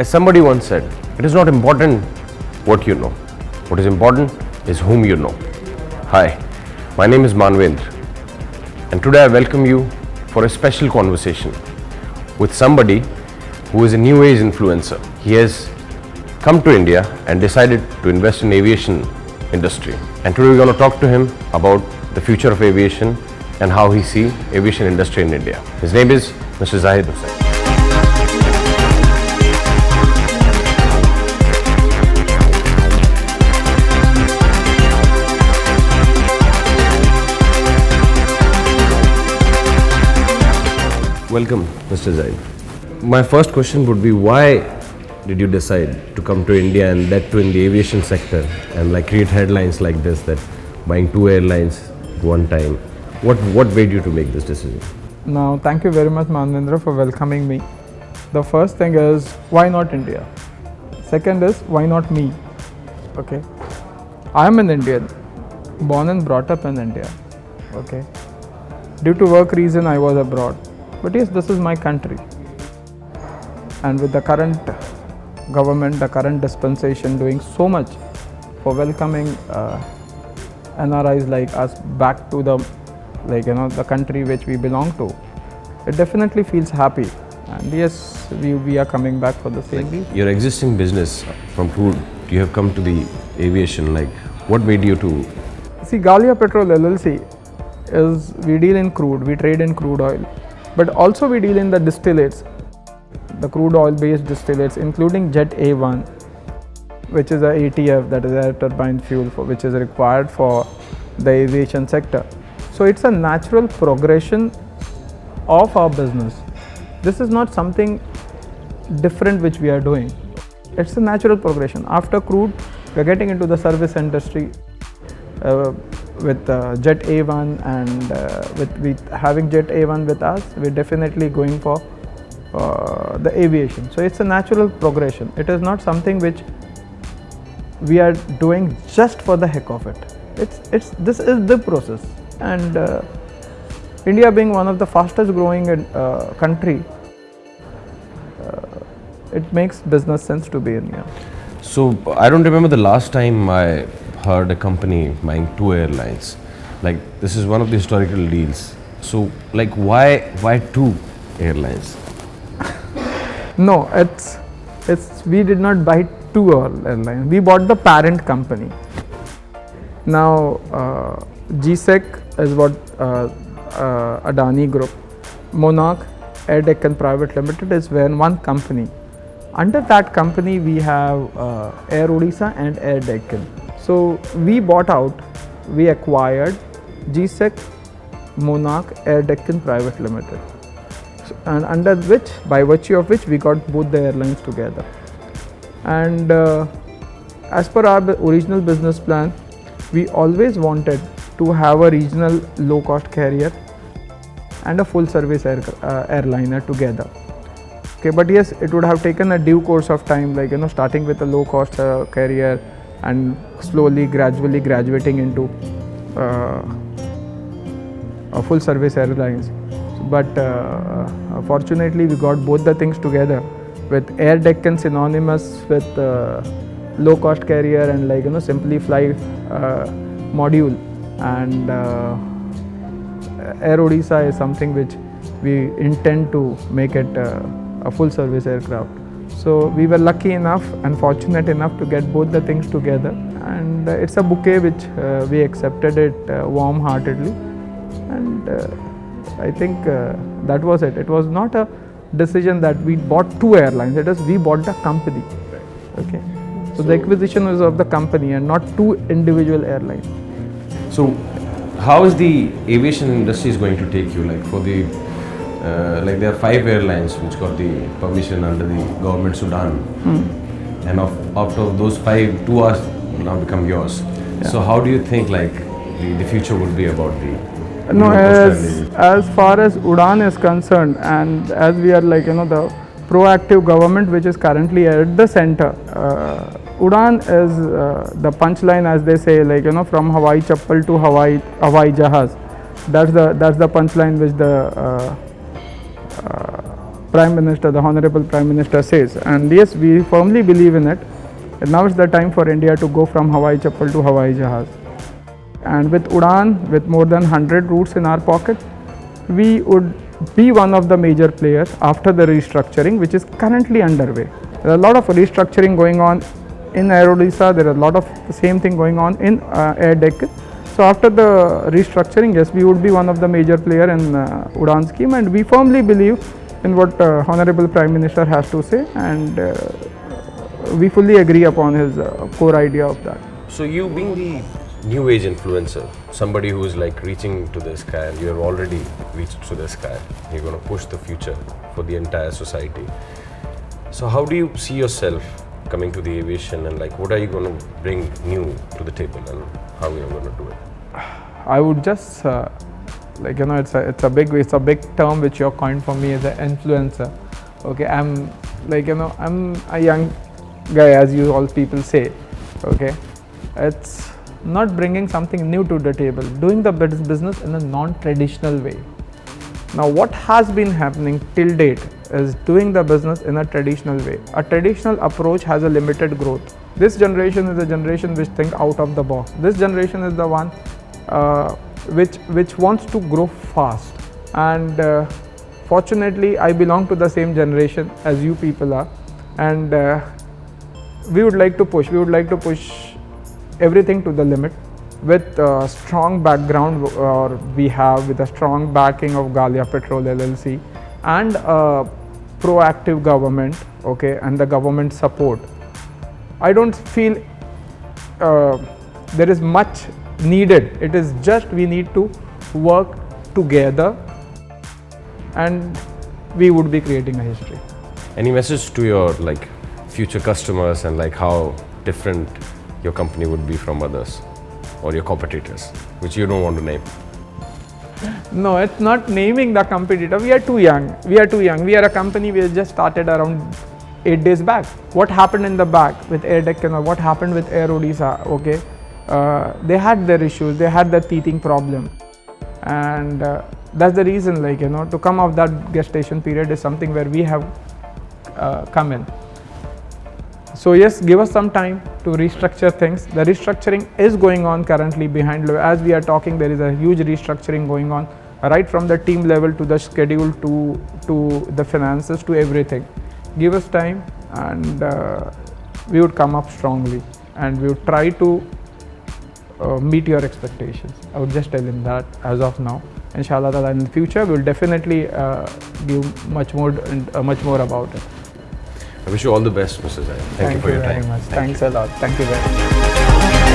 As somebody once said, it is not important what you know. What is important is whom you know. Hi, my name is Manvendra, and today I welcome you for a special conversation with somebody who is a new age influencer. He has come to India and decided to invest in aviation industry. And today we're going to talk to him about the future of aviation and how he sees aviation industry in India. His name is Mr. Zahid Hussain. Welcome, Mr. Zahid. My first question would be, why did you decide to come to India, and that too in the aviation sector, and create headlines like this, that buying 2 airlines at one time? What made you to make this decision? Now, thank you very much, Manvendra, for welcoming me. The first thing is, why not India? Second is, why not me? Okay, I am an Indian, born and brought up in India. Okay, due to work reason, I was abroad. But yes, this is my country, and with the current government, the current dispensation doing so much for welcoming NRIs like us back to the country which we belong to, it definitely feels happy. And yes, we are coming back for the same reason. Your existing business from crude, you have come to the aviation. What made you to? See, Galia Petrol LLC is, we deal in crude, we trade in crude oil, but also we deal in the distillates, the crude oil based distillates, including Jet A1, which is a ATF, that is air turbine fuel, which is required for the aviation sector. So it's a natural progression of our business. This is not something different which we are doing. It's a natural progression. After crude, we are getting into the service industry with Jet A1, and with having Jet A1 with us, we're definitely going for the aviation. So it's a natural progression. It is not something which we are doing just for the heck of it. This is the process. And India being one of the fastest growing country, it makes business sense to be in here. So I don't remember the last time I heard a company buying 2 airlines. This is one of the historical deals. So why 2 airlines? No, we did not buy 2 airlines. We bought the parent company. Now GSEC is what Adani Group, Monarch Air Deccan Private Limited is one company. Under that company we have Air Odisha and Air Deccan. So we acquired GSEC Monarch Air Deccan Private Limited, and under which, by virtue of which, we got both the airlines together. And as per our original business plan, we always wanted to have a regional low cost carrier and a full service airliner together. Okay, but yes, it would have taken a due course of time, starting with a low cost carrier and slowly, gradually graduating into a full service airlines. But fortunately, we got both the things together, with Air Deccan synonymous with low cost carrier and Simply Fly module, and Air Odisha is something which we intend to make it a full service aircraft. So we were lucky enough and fortunate enough to get both the things together, and it's a bouquet which we accepted it warm-heartedly, and I think that was it. It was not a decision that we bought 2 airlines. It is, we bought the company. Okay, so the acquisition was of the company and not 2 individual airlines. So how is the aviation industry is going to take you? For the there are 5 airlines which got the permission under the government Sudan, and out of those 5, 2 are now become yours. Yeah. So how do you think the future would be about the? No, as far as Udan is concerned, and as we are the proactive government which is currently at the center, Udan is the punchline, as they say, from Hawaii Chappal to Hawaii Jahaz. That's the punchline which the Prime Minister, the Honorable Prime Minister says. And yes, we firmly believe in it. And now it's the time for India to go from Hawai Chappal to Hawai Jahaz. And with Udan, with more than 100 routes in our pocket, we would be one of the major players after the restructuring, which is currently underway. There are a lot of restructuring going on in Air Odisha. There are a lot of the same thing going on in Air Deccan. So after the restructuring, yes, we would be one of the major player in Udan scheme, and we firmly believe in what Honorable Prime Minister has to say, and we fully agree upon his core idea of that. So you being the new age influencer, somebody who is like reaching to the sky, and you have already reached to the sky, you're going to push the future for the entire society. So how do you see yourself coming to the aviation, and like what are you going to bring new to the table, and how you are going to do it? I would just it's a big term which you coined for me as an influencer. Okay, I'm a young guy, as you all people say. Okay, it's not bringing something new to the table, doing the business in a non-traditional way. Now what has been happening till date is doing the business in a traditional way. A traditional approach has a limited growth. This generation is a generation which think out of the box. This generation is the one which wants to grow fast, and fortunately I belong to the same generation as you people are, and we would like to push everything to the limit with a strong background we have, with a strong backing of Galia Petrol LLC and a proactive government, okay, and the government support. I don't feel there is much needed. It is just we need to work together, and we would be creating a history. Any message to your like future customers, and like how different your company would be from others or your competitors, which you don't want to name? No, it's not naming the competitor. We are too young. We are a company we just started around 8 days back. What happened in the back with Air Deccan, or what happened with Air Odisha, okay? They had their issues, they had the teething problem, and that's the reason, to come off that gestation period is something where we have come in. So yes, give us some time to restructure things. The restructuring is going on currently behind. As we are talking, there is a huge restructuring going on, right from the team level to the schedule to the finances to everything. Give us time, and we would come up strongly, and we would try to meet your expectations. I would just tell him that as of now. Inshallah, in the future we will definitely give much more about it. I wish you all the best, Mr. Zaid. Thank you for your time. Thank you very much. Thanks a lot. Thank you very much.